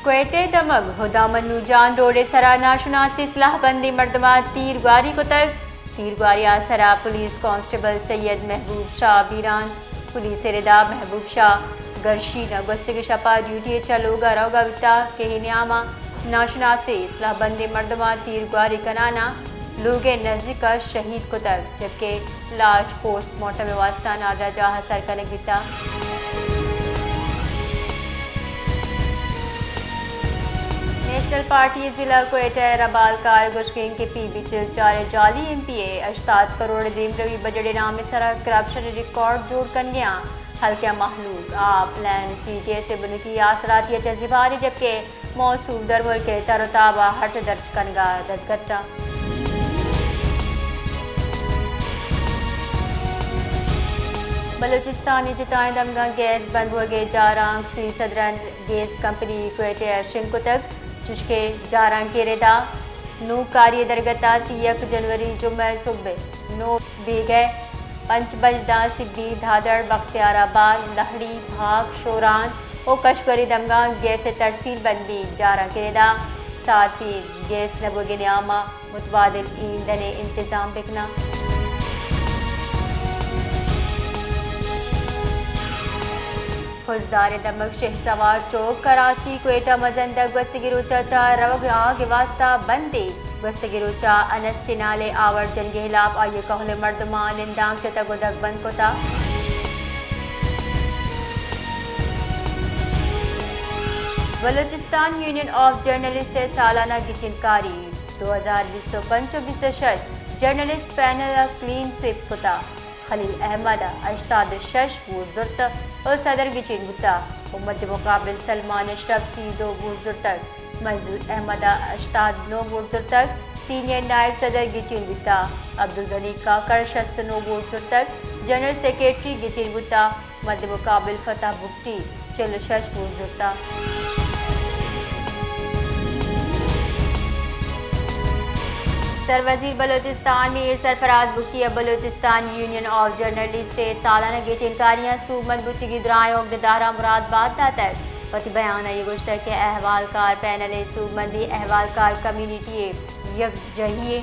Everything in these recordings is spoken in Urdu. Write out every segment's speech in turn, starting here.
کوئٹہ دمگ ہدا منو جان روڈ سرا ناشناسی اصلاح بندی مردمہ تیرگواری کو تک تیرگواری سرا پولیس کانسٹیبل سید محبوب شاہ بیران پولیس ردا محبوب شاہ گرشی گستگ شپا ڈیوٹی چلوگا روگا وتا کہ نیاما ناشناسی اصلاح بندی مردمہ تیرگواری کنانا لوگ نزدیک کا شہید کو تک جبکہ لاش پوسٹ مارٹم واسطہ نادرا جہاں سرکنک وتا نیشنل پارٹی ضلع کوئٹہ ربال کار گشکین کے پی بچل چار جعلی ایم پی اے 68 کروڑ دیم روی بجٹ نام سرا کرپشن ریکارڈ جوڑ کن گیا ہلکہ محلوق پلان سی کے سے بنتی آثراتی جذباری جبکہ موصوف در ملک تر و تابہ ہٹ درج کنگا دستگٹا بلوچستانی جتائیں دمگا گیس بند ہو گئے جارانگ سوئی صدران گیس کمپنی کوئٹہ شنکو تک چشکے جارانگ کے ردا نو کاری درگتا سی 1 جنوری جمعہ صبح 9 بیگے 5 بجدہ سبی دھادر بختیار آباد لہڑی بھاگ شوران او کشگری دمگا گیس ترسیل بندی جارانگ کے ردا ساتھ ہی گیس نبوگی نیاما متبادل ایندھن انتظام بکنا خزدار دمک شہ سوار چوک کراچی کوئٹہ مزندہ گوستگی روچا چار روگا کے واسطہ بندے گوستگی روچا انس چنالے آور جنگ خلاف آئیے کہل مردمان اندام چتا گدک بند کو تا بلوچستان یونین آف جرنلسٹ سالانہ گچنکاری 2025-26 جرنلسٹ پینل کلین سویپ کتا خلیل احمد 86 ووٹ زرت اور صدر گچین بتا امت مقابل سلمان اشرف 2 ووٹ زرتک منظور احمد 89 ووٹ زرتک سینئر نائب صدر گچین بتا عبدالغنی کاکڑ 69 ووٹ زرتک جنرل سیکریٹری گچین بتا مد مقابل فتح بھٹی 46 ووٹ زرتا سر وزیر بلوچستان میر سرفراز بھٹی بلوچستان یونین آف جرنلسٹ سالانہ گچنکاریاں سومن بھٹی کی درائیں عہدیدارہ مراد باد تک پتی بیان یہ گوشت کے احوال کار پینل سومندی احوال کار کمیونٹی یکجہی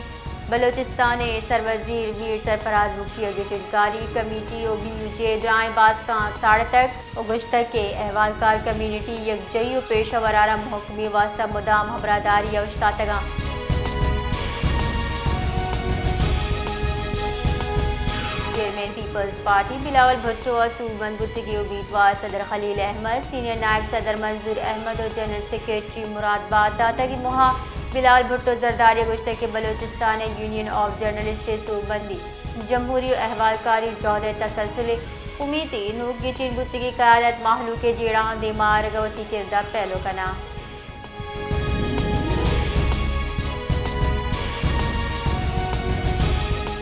بلوچستان سر وزیر میر سرفراز بھٹی گچنکاری کمیٹی او بی یو جے درائیں باز کا ساڑھ تک گوشت کے احوال کار کمیونٹی یکجہی پیشہ ورارہ محکمی واسطہ مدام ہمراہداری اوشتاتگاں chairman Peoples Party Bilawal Bhutto اور سومن بھٹی امیدوار صدر خلیل احمد سینئر نائب صدر منظور احمد اور جنرل سیکریٹری مراد باد داتا کی مہا بلاول بھٹو زرداری گوشت کے بلوچستان یونین آف جرنلسٹ سومندی جمہوری احوال کاری جودہ تسلسل امیدی نوک گچین بھٹی کی قیادت محلوق جیڑان دیمار گوتی کردہ پہلو کنا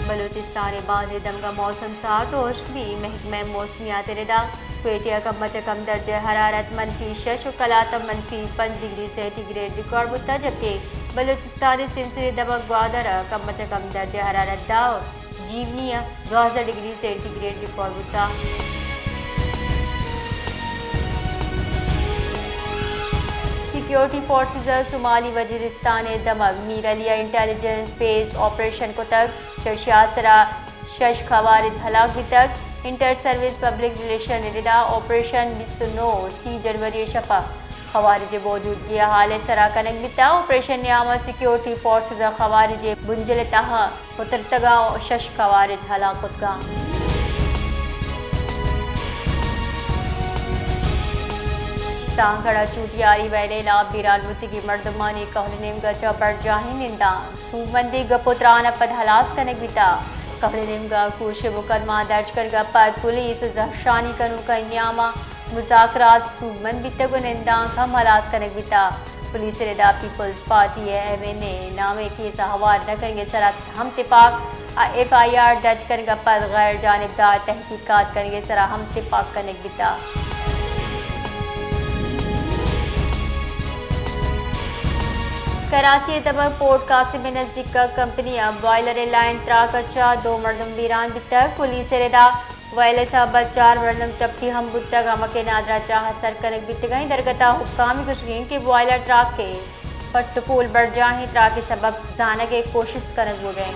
بلوچستان بعد دمگا موسم سات بھی محکمہ موسمیات ردا کوئٹہ کم از کم درجہ حرارت -6 و کلاتم -5 ڈگری سینٹیگریڈ ریکارڈ ہوتا جبکہ بلوچستان سلسلے دمک گوادر کم از کم درجہ حرارت داؤ جیونیا 2000 ڈگری سینٹیگریڈ ریکارڈ ہوتا سیکیورٹی فورسز شمالی وزیرستان دمک میر علیہ انٹیلیجنس بیسڈ آپریشن کو تک چرشیا سرا 6 خوارج ہلاک بھی تک انٹر سروس پبلک ریلیشن ردا آپریشن 29 جنوری شفا خوارج موجودگی حال سرا کنک بتا آپریشن نیامہ سیکیورٹی فورسز خوارج بنجل تہا اترتگا 6 خوارج ہلاک کتگا سانگھڑا چوٹیاری ویلے لاب بیران بھٹی کی مردمانی کہل نیمگا چوپر جاہی نندا سومندی گپوتران پد ہلاس کنک بیتا کہل نیمگا کوش مقدمہ درج کرگا پد پولیس زہشانی کنو کا نیامہ مذاکرات سومن بیتگو نندان کم ہلاس کنک بیتا پولیس ردا پیپلز پارٹی ایم این اے نامے کیس حوال نہ کرنگے سرات ہم اتفاق ایف آئی آر درج کرگا پد غیر جانبدار تحقیقات کرنگے سرا ہم اتفاق کنک بیتا کراچی دمک پورٹ قاسم نزدیک کمپنیاں بوائلر لائن تراکچا 2 مردم ویران بھی تک پولیس ردا وائل صاحب چار ورنم تپتی ہم بتا گاما کے نادرا چاہ سر کنک بیت گئیں درگتا حکامی کچھ گئیں کہ وائلر ٹراک کے پٹ پول بڑھ جاہیں ٹراک کے سبب زانہ کے کوشش کنک ہو گئیں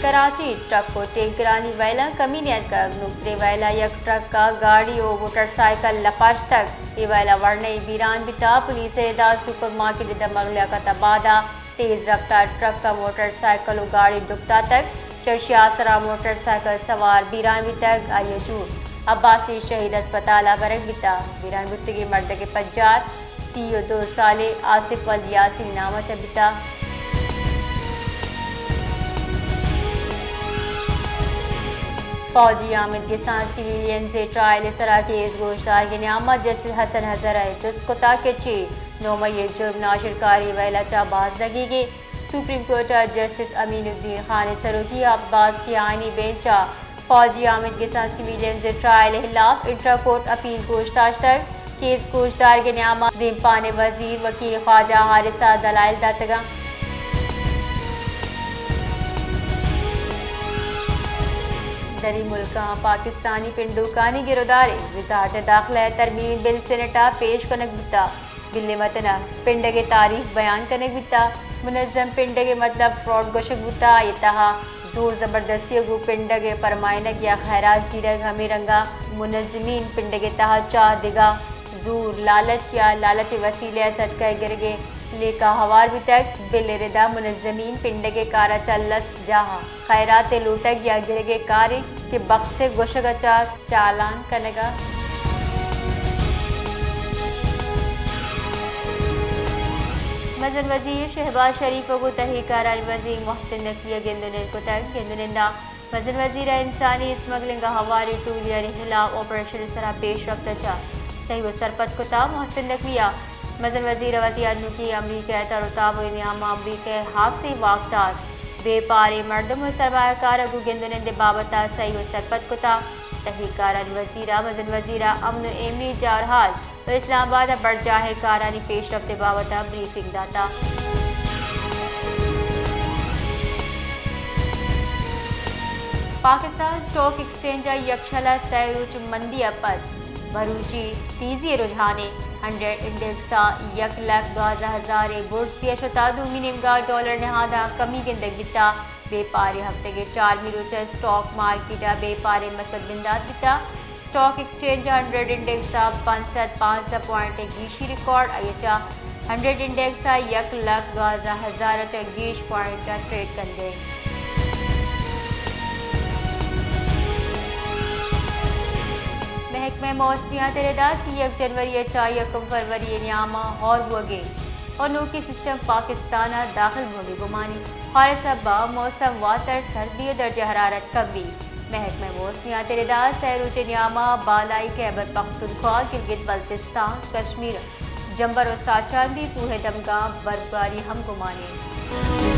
کراچی ٹرک کو ٹینکرانی ویلا کمی نیت کا نکترے ویلا یک ٹرک کا گاڑی و موٹر سائیکل لفاش تک یہ ویلا ورنے بیران بتا پولیس دا سپر مارکیٹ دمغلیا کا تبادہ تیز رفتار ٹرک کا موٹر سائیکل و گاڑی دکتا تک چرشی آسرا موٹر سائیکل سوار بیران بھی تک آئیے جور عباسی شہید اسپتال برک بتا بیران بتگی مرد کے پجار 32 سالے آصف الیاسی نامہ سے بتا فوجی عامد کے ساتھ سیویلین سے ٹرائل سرا کیس گوشتار کے نعمہ جسٹس حسن حضر جس کتا کے 9 مئی جرم ناشر کاری ویلا چا باز لگی گی سپریم کورٹ جسٹس امین الدین خان سروکی عباس کی آئینی بینچا فوجی عامد کے ساتھ سیویلین سے ٹرائل خلاف انٹرا کورٹ اپیل پوچھتاچھ تک کیس گوشتار کے نعمہ دیمپان وزیر وکیل خواجہ حارثہ دلائل داتگا دری ملکاں پاکستانی پنڈوکانی گرودارے وزارت داخلہ ترمیم بل سینٹا پیش کنک بتا بل متنا پنڈ کے تاریخ بیان کنک بتا منظم پنڈ کے مطلب فراڈ گوشک بتا اتہا زور زبردستی گو پنڈ کے پرمائنک یا خیرات زیرگ ہمیں رنگا منظمین پنڈ کے تہا چاہ دگا زور لالچ یا لالچ وسیلے صدقہ گرگے لیکا ہوار بھی تک بل ردا منظمین پنڈ کے کارا چلس جہاں خیرات لوٹک یا گرگے کاری کے بخت گوشگا چالان کنگا مزن وزیر شہباز شریف کو تحقیق کارانی وزیر محسن نقوی گندنین کو تک گندنندہ مزن وزیر انسانی اسمگلنگ ہواری ٹولیاری خلاف آپریشن سرا پیش رفت چا صحیح و سرپت کتا محسن نقویہ مزن وزیر وطیات نکی امریکہ ترتاب و نیام امریکہ حادثے واقعات بے پارے مردم و سرمایہ کار کو گندنند بابتا صحیح و سرپت کتا تحقیق کارانی وزیرہ مزن وزیرہ امن و امنی جارحال و اسلام آباد بڑھ جاہے کارانی پیش رفت بابتا بریفنگ داتا پاکستان سٹاک ایکسچینج یکشلا سیروچ مندی اپس بھروچی تیزی رجحانے 100 انڈیکس 1,12,000 گڈز دیا شتادو منیمگا ڈالر نہادا کمی گندگ بتا بے پارے ہفتے کے 4 میروچ سٹاک مارکیٹ بے پارے مسد بندات بتا سٹاک ایکسچینج 100 انڈیکس 505 پوائنٹ گیشی ریکارڈ ایچا 100 انڈیکس 1,12,000 گیش پوائنٹ ٹریڈ کر گئے محکمہ موسمیات رداس 1 جنوری 1 فروری نیامہ اور ہوگے اور نوکی سسٹم پاکستان داخل ہوگی گمانی خارصہ با موسم واتر سردی و درجہ حرارت کمی محکمہ موسمیات رداس سیروچ نیامہ بالائی خیبر پختونخوا گلگت بلتستان کشمیر جمبر و ساچان بھی کوہ دمگاہ برفباری ہم گمانی